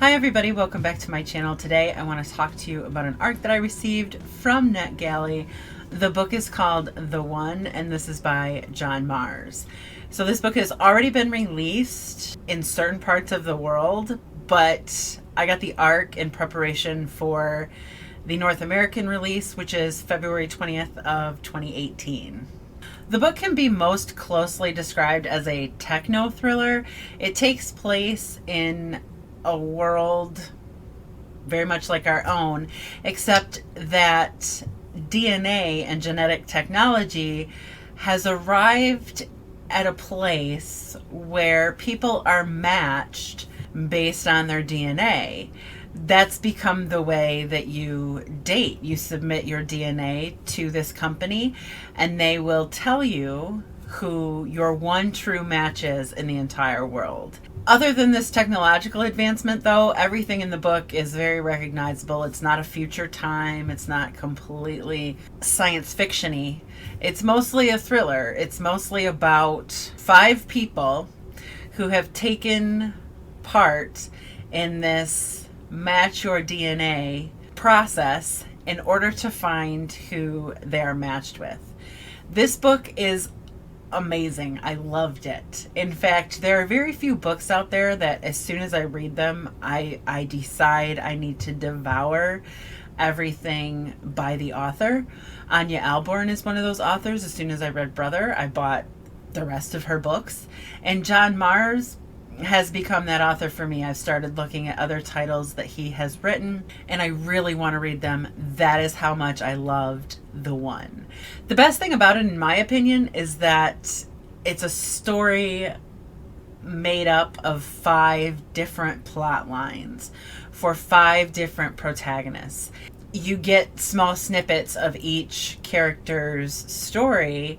Hi everybody, welcome back to my channel. Today I want to talk to you about an ARC that I received from NetGalley. The book is called The One, and this is by John Mars. So this book has already been released in certain parts of the world, but I got the ARC in preparation for the North American release, which is February 20th of 2018. The book can be most closely described as a techno thriller. It takes place in a world very much like our own, except that DNA and genetic technology has arrived at a place where people are matched based on their DNA. That's become the way that you date. You submit your DNA to this company and they will tell you who your one true match is in the entire world. Other than this technological advancement, though, everything in the book is very recognizable. It's not a future time. It's not completely science fiction-y. It's mostly a thriller. It's mostly about 5 people who have taken part in this match your DNA process in order to find who they are matched with. This book is amazing. I loved it. In fact, there are very few books out there that as soon as I read them, I decide I need to devour everything by the author. Anya Alborn is one of those authors. As soon as I read Brother, I bought the rest of her books. And John Mars has become that author for me. I've started looking at other titles that he has written, and I really want to read them. That is how much I loved The One. The best thing about it, in my opinion, is that it's a story made up of 5 different plot lines for 5 different protagonists. You get small snippets of each character's story,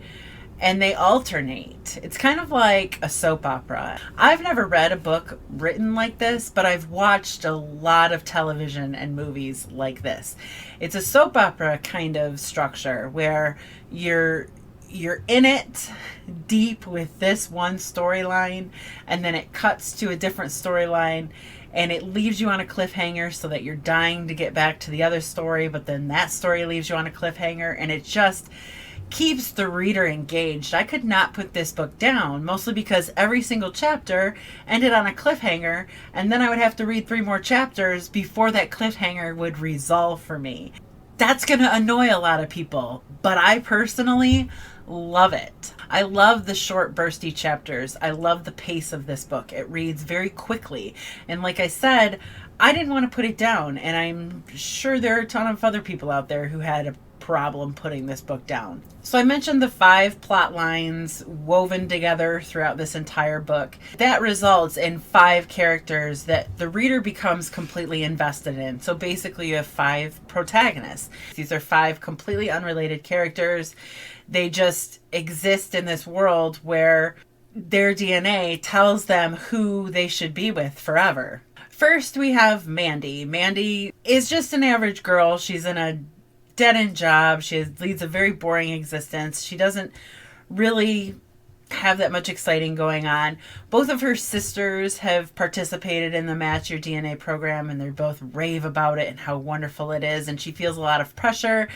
and they alternate. It's kind of like a soap opera. I've never read a book written like this, but I've watched a lot of television and movies like this. It's a soap opera kind of structure where you're in it deep with this one storyline, and then it cuts to a different storyline, and it leaves you on a cliffhanger so that you're dying to get back to the other story, but then that story leaves you on a cliffhanger, and it just keeps the reader engaged. I could not put this book down, mostly because every single chapter ended on a cliffhanger, and then I would have to read 3 more chapters before that cliffhanger would resolve for me. That's going to annoy a lot of people, but I personally love it. I love the short bursty chapters. I love the pace of this book. It reads very quickly, and like I said, I didn't want to put it down, and I'm sure there are a ton of other people out there who had a problem putting this book down. So I mentioned the 5 plot lines woven together throughout this entire book. That results in 5 characters that the reader becomes completely invested in. So basically you have 5 protagonists. These are 5 completely unrelated characters. They just exist in this world where their DNA tells them who they should be with forever. First we have Mandy. Mandy is just an average girl. She's in a dead-end job. She leads a very boring existence. She doesn't really have that much exciting going on. Both of her sisters have participated in the Match Your DNA program, and they're both rave about it and how wonderful it is, and she feels a lot of pressure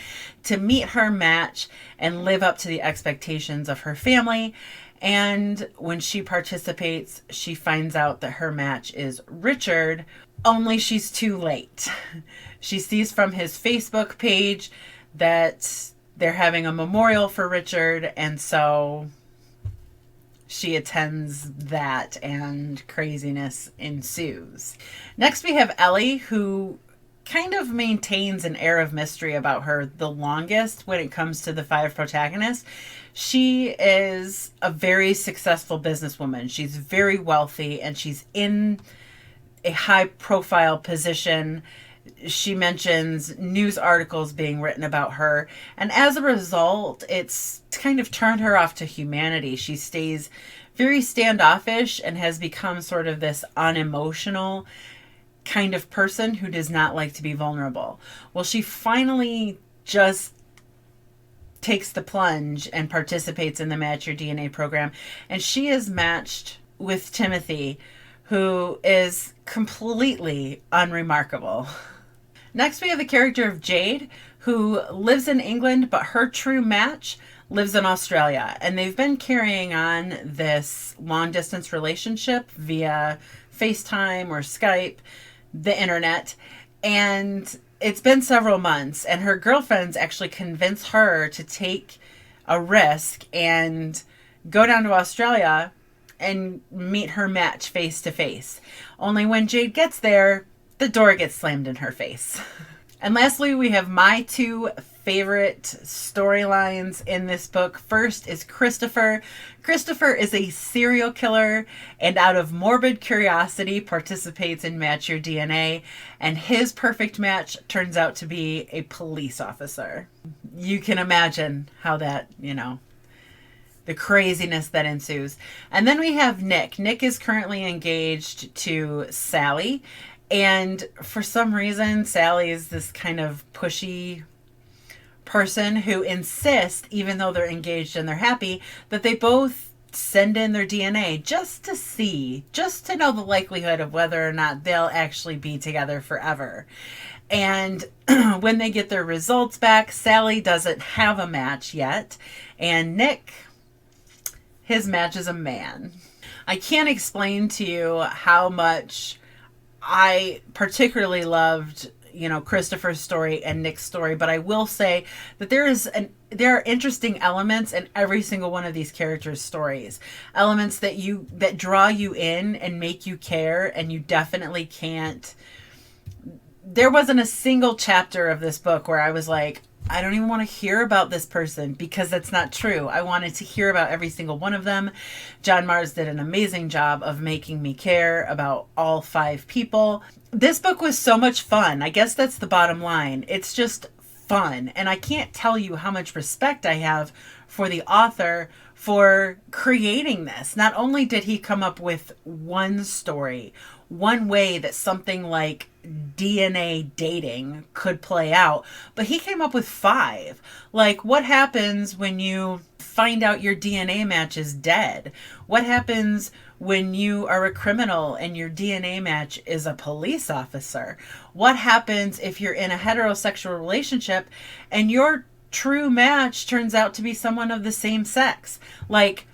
to meet her match and live up to the expectations of her family. And when she participates, she finds out that her match is Richard, only she's too late. She sees from his Facebook page that they're having a memorial for Richard, and so she attends that, and craziness ensues. Next we have Ellie, who kind of maintains an air of mystery about her the longest when it comes to the 5 protagonists. She is a very successful businesswoman. She's very wealthy, and she's in a high profile position. She mentions news articles being written about her, and as a result, it's kind of turned her off to humanity. She stays very standoffish and has become sort of this unemotional kind of person who does not like to be vulnerable. Well, she finally just takes the plunge and participates in the Match Your DNA program, and she is matched with Timothy, who is completely unremarkable. Next, we have the character of Jade, who lives in England, but her true match lives in Australia. And they've been carrying on this long-distance relationship via FaceTime or Skype, the internet. And it's been several months, and her girlfriends actually convince her to take a risk and go down to Australia and meet her match face to face. Only when Jade gets there, the door gets slammed in her face. And lastly, we have my two favorite storylines in this book. First is Christopher. Christopher is a serial killer and out of morbid curiosity participates in Match Your DNA, and his perfect match turns out to be a police officer. You can imagine how that, the craziness that ensues. And then we have Nick. Nick is currently engaged to Sally, and for some reason, Sally is this kind of pushy person who insists, even though they're engaged and they're happy, that they both send in their DNA just to know the likelihood of whether or not they'll actually be together forever. And when they get their results back, Sally doesn't have a match yet, and Nick, his match is a man. I can't explain to you how much I particularly loved, Christopher's story and Nick's story, but I will say that there are interesting elements in every single one of these characters' stories. Elements that draw you in and make you care, and you definitely can't. There wasn't a single chapter of this book where I was like, I don't even want to hear about this person, because that's not true. I wanted to hear about every single one of them. John Marrs did an amazing job of making me care about all 5 people. This book was so much fun. I guess that's the bottom line. It's just fun. And I can't tell you how much respect I have for the author for creating this. Not only did he come up with one story, one way that something like DNA dating could play out, but he came up with 5. Like, what happens when you find out your DNA match is dead? What happens when you are a criminal and your DNA match is a police officer? What happens if you're in a heterosexual relationship and your true match turns out to be someone of the same sex? Like,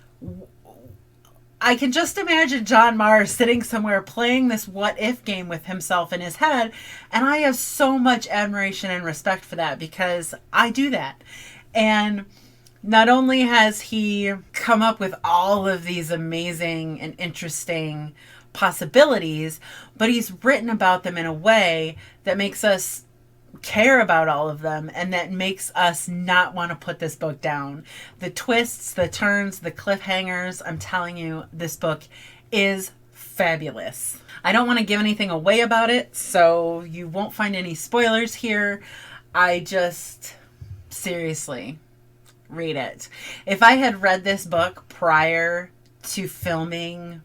I can just imagine John Marrs sitting somewhere playing this what if game with himself in his head, and I have so much admiration and respect for that, because I do that. And not only has he come up with all of these amazing and interesting possibilities, but he's written about them in a way that makes us care about all of them, and that makes us not want to put this book down. The twists, the turns, the cliffhangers, I'm telling you, this book is fabulous. I don't want to give anything away about it, so you won't find any spoilers here. Seriously, read it. If I had read this book prior to filming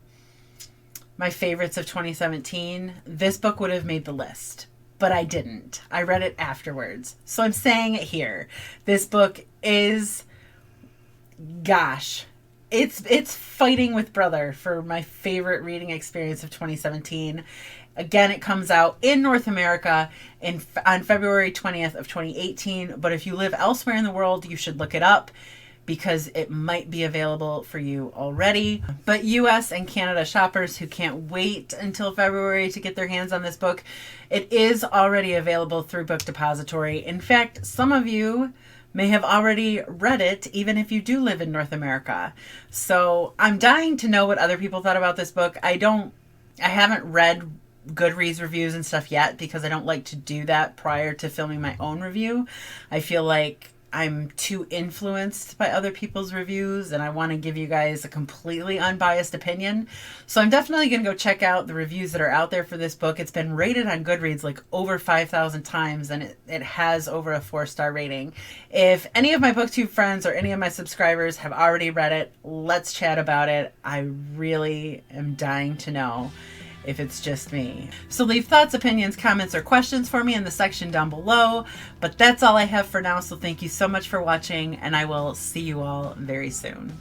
my favorites of 2017, this book would have made the list. But I didn't. I read it afterwards. So I'm saying it here. This book is, it's fighting with brother for my favorite reading experience of 2017. Again, it comes out in North America on February 20th of 2018. But if you live elsewhere in the world, you should look it up, because it might be available for you already. But US and Canada shoppers who can't wait until February to get their hands on this book, it is already available through Book Depository. In fact, some of you may have already read it, even if you do live in North America. So I'm dying to know what other people thought about this book. I haven't read Goodreads reviews and stuff yet, because I don't like to do that prior to filming my own review. I feel like I'm too influenced by other people's reviews, and I want to give you guys a completely unbiased opinion. So I'm definitely going to go check out the reviews that are out there for this book. It's been rated on Goodreads like over 5,000 times, and it has over a 4-star rating. If any of my BookTube friends or any of my subscribers have already read it, let's chat about it. I really am dying to know if it's just me. So leave thoughts, opinions, comments, or questions for me in the section down below. But that's all I have for now, so thank you so much for watching, and I will see you all very soon.